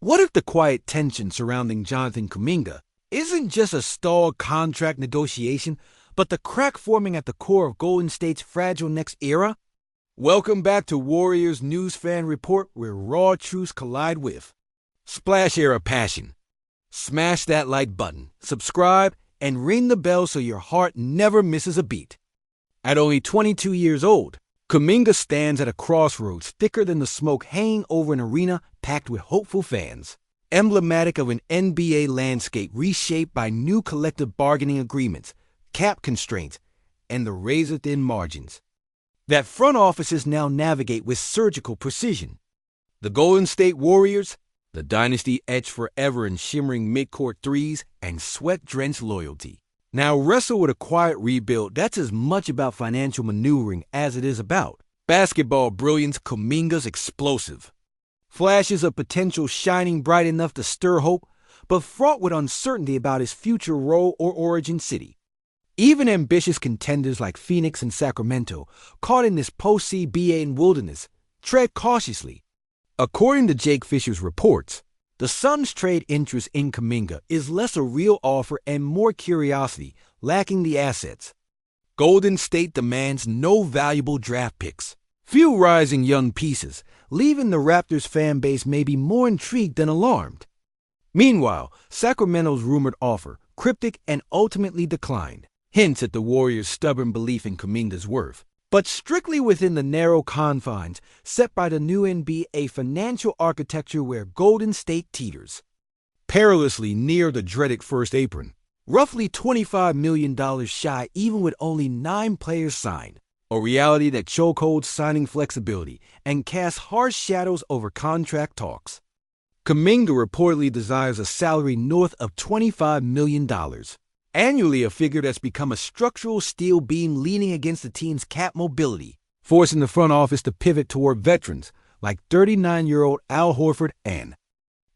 What if the quiet tension surrounding Jonathan Kuminga isn't just a stalled contract negotiation, but the crack forming at the core of Golden State's fragile next era? Welcome back to Warriors News Fan Report, where raw truths collide with Splash Era Passion. Smash that like button, subscribe, and ring the bell so your heart never misses a beat. At only 22 years old, Kuminga stands at a crossroads thicker than the smoke hanging over an arena packed with hopeful fans, emblematic of an NBA landscape reshaped by new collective bargaining agreements, cap constraints, and the razor-thin margins that front offices now navigate with surgical precision. The Golden State Warriors, the dynasty etched forever in shimmering midcourt threes and sweat-drenched loyalty, now wrestle with a quiet rebuild that's as much about financial maneuvering as it is about basketball brilliance. Kuminga's explosive. Flashes of potential shining bright enough to stir hope, but fraught with uncertainty about his future role or origin city. Even ambitious contenders like Phoenix and Sacramento, caught in this post-CBA wilderness, tread cautiously. According to Jake Fisher's reports, the Suns' trade interest in Kuminga is less a real offer and more curiosity, lacking the assets. Golden State demands no valuable draft picks, few rising young pieces, leaving the Raptors fan base maybe more intrigued than alarmed. Meanwhile, Sacramento's rumored offer, cryptic and ultimately declined, hints at the Warriors' stubborn belief in Kuminga's worth, but strictly within the narrow confines set by the new NBA financial architecture where Golden State teeters perilously near the dreaded first apron, roughly $25 million shy even with only 9 players signed, a reality that chokeholds signing flexibility and casts harsh shadows over contract talks. Kuminga reportedly desires a salary north of $25 million. Annually, a figure that's become a structural steel beam leaning against the team's cap mobility, forcing the front office to pivot toward veterans like 39-year-old Al Horford and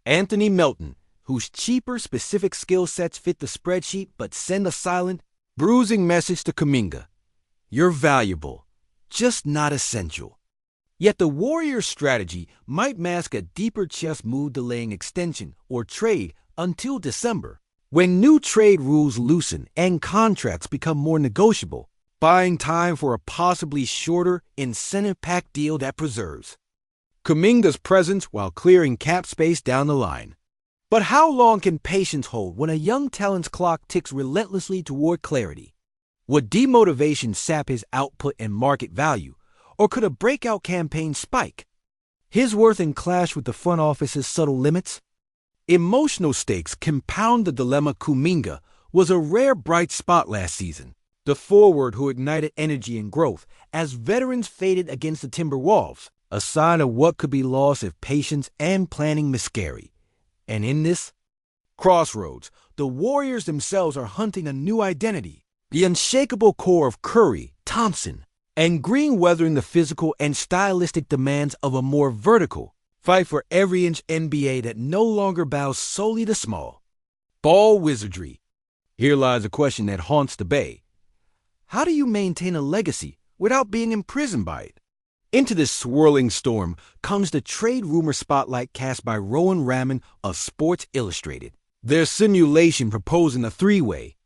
Anthony Melton, whose cheaper specific skill sets fit the spreadsheet but send a silent, bruising message to Kuminga. You're valuable, just not essential. Yet the Warriors' strategy might mask a deeper chess move delaying extension or trade until December, when new trade rules loosen and contracts become more negotiable, buying time for a possibly shorter, incentive-packed deal that preserves Kuminga's presence while clearing cap space down the line. But how long can patience hold when a young talent's clock ticks relentlessly toward clarity? Would demotivation sap his output and market value, or could a breakout campaign spike his worth and clash with the front office's subtle limits? Emotional stakes compound the dilemma. Kuminga was a rare bright spot last season, the forward who ignited energy and growth as veterans faded against the Timberwolves, a sign of what could be lost if patience and planning miscarry. And in this crossroads, the Warriors themselves are hunting a new identity, the unshakable core of Curry, Thompson, and Green weathering the physical and stylistic demands of a more vertical, fight for every inch NBA that no longer bows solely to small ball wizardry. Here lies a question that haunts the Bay. How do you maintain a legacy without being imprisoned by it? Into this swirling storm comes the trade rumor spotlight cast by Rowan Raman of Sports Illustrated. Their simulation proposing a 3-way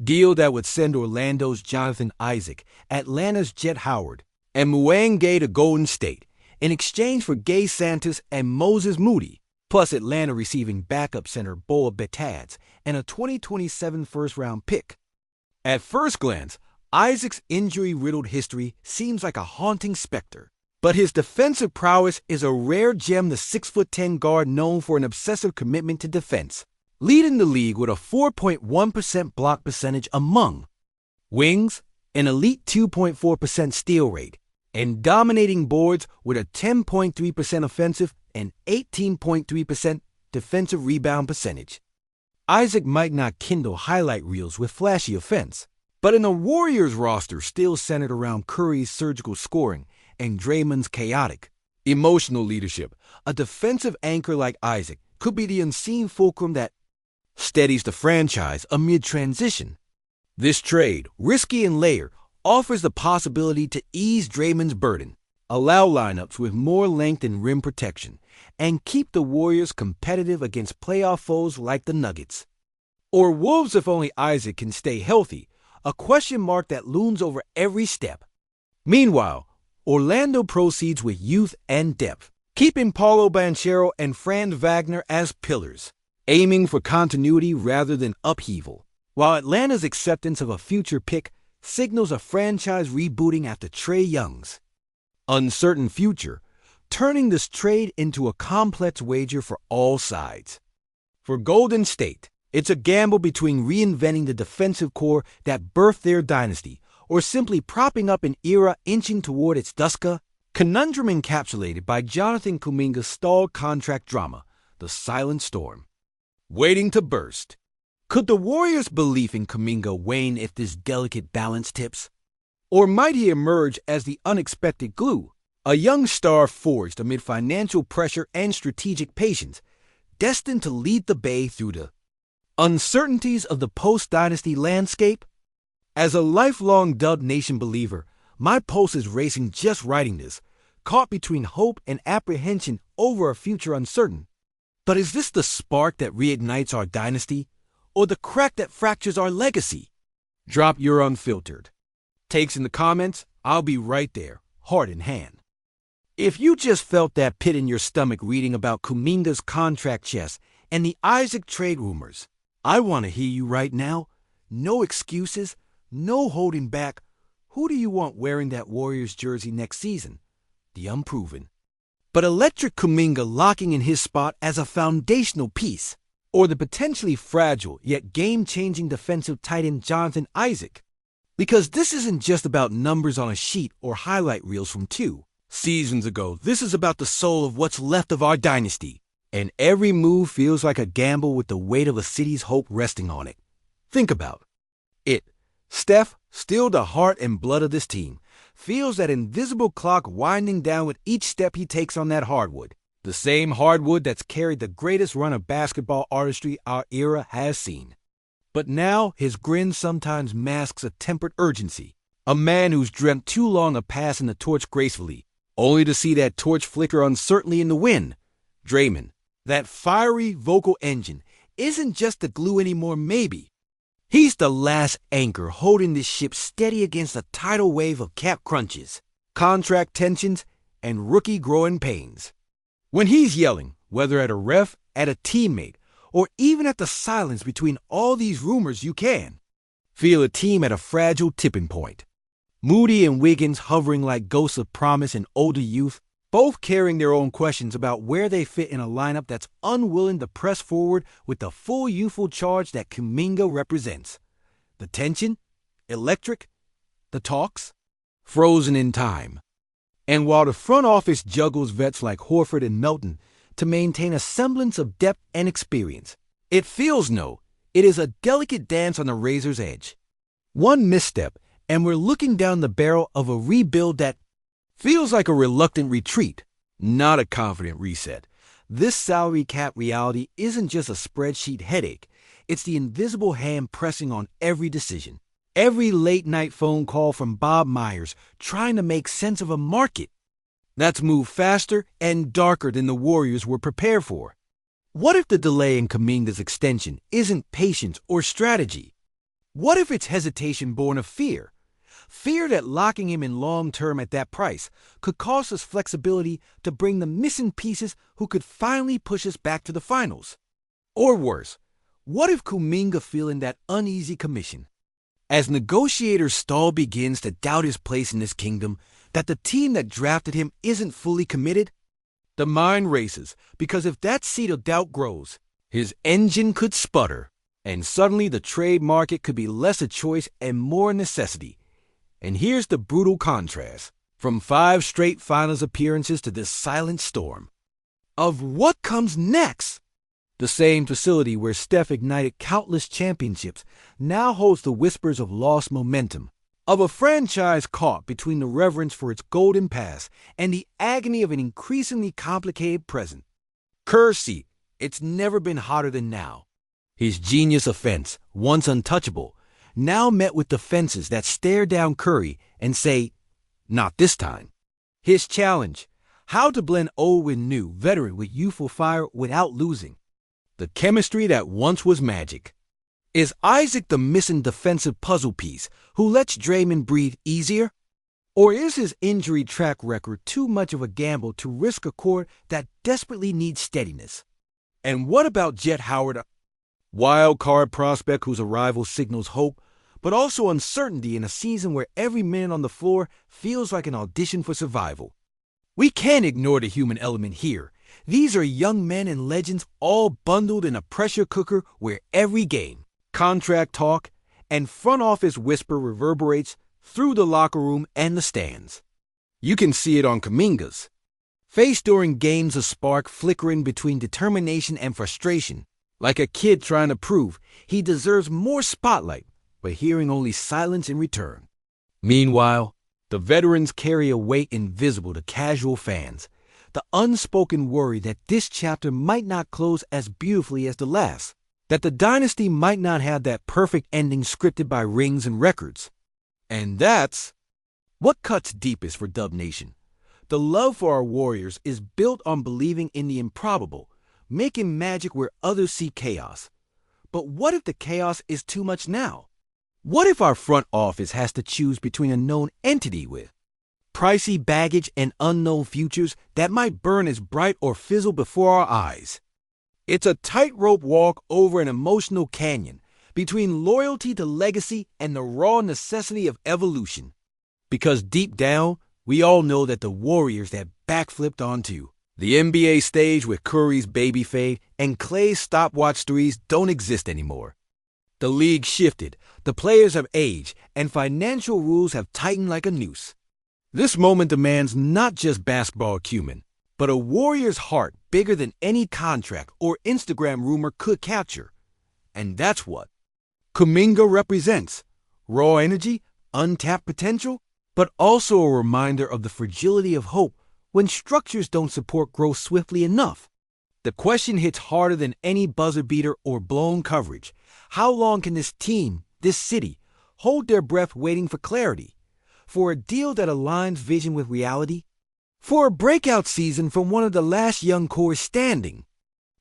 deal that would send Orlando's Jonathan Isaac, Atlanta's Jet Howard, and Muang Gay to Golden State, in exchange for Gay Santos and Moses Moody, plus Atlanta receiving backup center Boa Bertans and a 2027 first-round pick. At first glance, Isaac's injury-riddled history seems like a haunting specter, but his defensive prowess is a rare gem. The 6'10" guard known for an obsessive commitment to defense, leading the league with a 4.1% block percentage among wings, an elite 2.4% steal rate, and dominating boards with a 10.3% offensive and 18.3% defensive rebound percentage. Isaac might not kindle highlight reels with flashy offense, but in a Warriors roster still centered around Curry's surgical scoring and Draymond's chaotic, emotional leadership, a defensive anchor like Isaac could be the unseen fulcrum that steadies the franchise amid transition. This trade, risky in layer, offers the possibility to ease Draymond's burden, allow lineups with more length and rim protection, and keep the Warriors competitive against playoff foes like the Nuggets. Or Wolves if only Isaac can stay healthy, a question mark that looms over every step. Meanwhile, Orlando proceeds with youth and depth, keeping Paulo Banchero and Franz Wagner as pillars, aiming for continuity rather than upheaval, while Atlanta's acceptance of a future pick signals a franchise rebooting after Trae Young's uncertain future, turning this trade into a complex wager for all sides. For Golden State, it's a gamble between reinventing the defensive core that birthed their dynasty or simply propping up an era inching toward its duska conundrum encapsulated by Jonathan Kuminga's stalled contract drama, the silent storm, waiting to burst. Could the Warriors' belief in Kuminga wane if this delicate balance tips? Or might he emerge as the unexpected glue, a young star forged amid financial pressure and strategic patience, destined to lead the Bay through the uncertainties of the post-dynasty landscape? As a lifelong Dub Nation believer, my pulse is racing just writing this, caught between hope and apprehension over a future uncertain. But is this the spark that reignites our dynasty, or the crack that fractures our legacy? Drop your unfiltered takes in the comments. I'll be right there, heart in hand. If you just felt that pit in your stomach reading about Kuminga's contract chess and the Isaac trade rumors, I want to hear you right now. No excuses, no holding back. Who do you want wearing that Warriors jersey next season? The unproven, but electric Kuminga locking in his spot as a foundational piece, or the potentially fragile yet game-changing defensive tight end Jonathan Isaac? Because this isn't just about numbers on a sheet or highlight reels from 2 seasons ago. This is about the soul of what's left of our dynasty. And every move feels like a gamble with the weight of a city's hope resting on it. Think about it. Steph, still the heart and blood of this team, feels that invisible clock winding down with each step he takes on that hardwood. The same hardwood that's carried the greatest run of basketball artistry our era has seen. But now his grin sometimes masks a tempered urgency. A man who's dreamt too long of passing the torch gracefully, only to see that torch flicker uncertainly in the wind. Draymond, that fiery vocal engine, isn't just the glue anymore, maybe. He's the last anchor holding this ship steady against a tidal wave of cap crunches, contract tensions, and rookie growing pains. When he's yelling, whether at a ref, at a teammate, or even at the silence between all these rumors, you can feel a team at a fragile tipping point. Moody and Wiggins hovering like ghosts of promise and older youth, both carrying their own questions about where they fit in a lineup that's unwilling to press forward with the full youthful charge that Kuminga represents. The tension, electric, the talks, frozen in time. And while the front office juggles vets like Horford and Melton to maintain a semblance of depth and experience, it is a delicate dance on the razor's edge. One misstep, and we're looking down the barrel of a rebuild that feels like a reluctant retreat, not a confident reset. This salary cap reality isn't just a spreadsheet headache. It's the invisible hand pressing on every decision. Every late-night phone call from Bob Myers trying to make sense of a market that's moved faster and darker than the Warriors were prepared for. What if the delay in Kuminga's extension isn't patience or strategy? What if it's hesitation born of fear? Fear that locking him in long-term at that price could cost us flexibility to bring the missing pieces who could finally push us back to the finals. Or worse, what if Kuminga feeling that uneasy commission? As negotiator Stahl begins to doubt his place in this kingdom, that the team that drafted him isn't fully committed, the mind races, because if that seed of doubt grows, his engine could sputter, and suddenly the trade market could be less a choice and more a necessity. And here's the brutal contrast, from 5 straight finals appearances to this silent storm of what comes next. The same facility where Steph ignited countless championships now holds the whispers of lost momentum, of a franchise caught between the reverence for its golden past and the agony of an increasingly complicated present. Kerr's seat, it's never been hotter than now. His genius offense, once untouchable, now met with defenses that stare down Curry and say, "Not this time." His challenge: how to blend old with new, veteran with youthful fire without losing the chemistry that once was magic. Is Isaac the missing defensive puzzle piece who lets Draymond breathe easier? Or is his injury track record too much of a gamble to risk a core that desperately needs steadiness? And what about Jet Howard, a wild card prospect whose arrival signals hope, but also uncertainty in a season where every minute on the floor feels like an audition for survival? We can't ignore the human element here. These are young men and legends all bundled in a pressure cooker where every game, contract talk, and front office whisper reverberates through the locker room and the stands. You can see it on Kuminga's face during games, a spark flickering between determination and frustration, like a kid trying to prove he deserves more spotlight, but hearing only silence in return. Meanwhile, the veterans carry a weight invisible to casual fans, the unspoken worry that this chapter might not close as beautifully as the last, that the dynasty might not have that perfect ending scripted by rings and records. And that's what cuts deepest for Dub Nation. The love for our Warriors is built on believing in the improbable, making magic where others see chaos. But what if the chaos is too much now? What if our front office has to choose between a known entity with pricey baggage and unknown futures that might burn as bright or fizzle before our eyes? It's a tightrope walk over an emotional canyon between loyalty to legacy and the raw necessity of evolution. Because deep down, we all know that the Warriors that backflipped onto the NBA stage with Curry's baby fade and Klay's stopwatch threes don't exist anymore. The league shifted, the players have aged, and financial rules have tightened like a noose. This moment demands not just basketball acumen, but a Warrior's heart bigger than any contract or Instagram rumor could capture. And that's what Kuminga represents: raw energy, untapped potential, but also a reminder of the fragility of hope when structures don't support growth swiftly enough. The question hits harder than any buzzer beater or blown coverage. How long can this team, this city, hold their breath waiting for clarity? For a deal that aligns vision with reality? For a breakout season from one of the last young cores standing?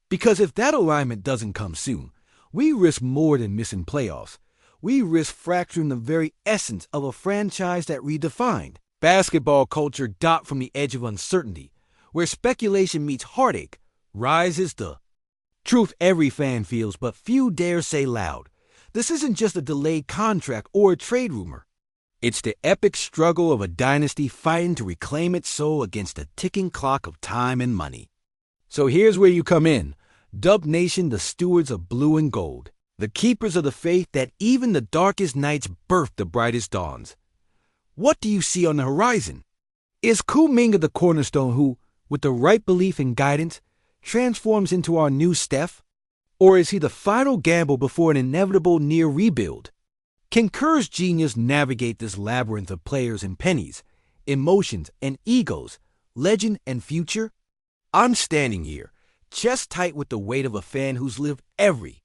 Because if that alignment doesn't come soon, we risk more than missing playoffs. We risk fracturing the very essence of a franchise that redefined basketball culture from the edge of uncertainty, where speculation meets heartache, rises the truth every fan feels but few dare say loud. This isn't just a delayed contract or a trade rumor. It's the epic struggle of a dynasty fighting to reclaim its soul against the ticking clock of time and money. So here's where you come in. Dub Nation, the stewards of blue and gold, the keepers of the faith that even the darkest nights birth the brightest dawns. What do you see on the horizon? Is Kuminga the cornerstone who, with the right belief and guidance, transforms into our new Steph? Or is he the final gamble before an inevitable near rebuild? Can Kerr's genius navigate this labyrinth of players and pennies, emotions and egos, legend and future? I'm standing here, chest tight with the weight of a fan who's lived every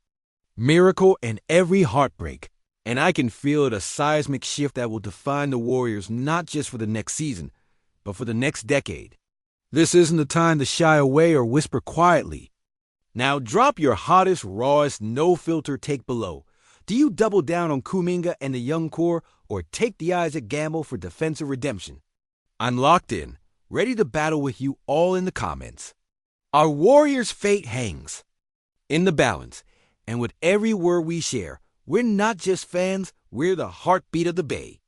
miracle and every heartbreak, and I can feel the seismic shift that will define the Warriors not just for the next season, but for the next decade. This isn't the time to shy away or whisper quietly. Now drop your hottest, rawest, no-filter take below. Do you double down on Kuminga and the young core, or take the Isaac gamble for defensive redemption? I'm locked in, ready to battle with you all in the comments. Our Warriors' fate hangs in the balance, and with every word we share, we're not just fans, we're the heartbeat of the Bay.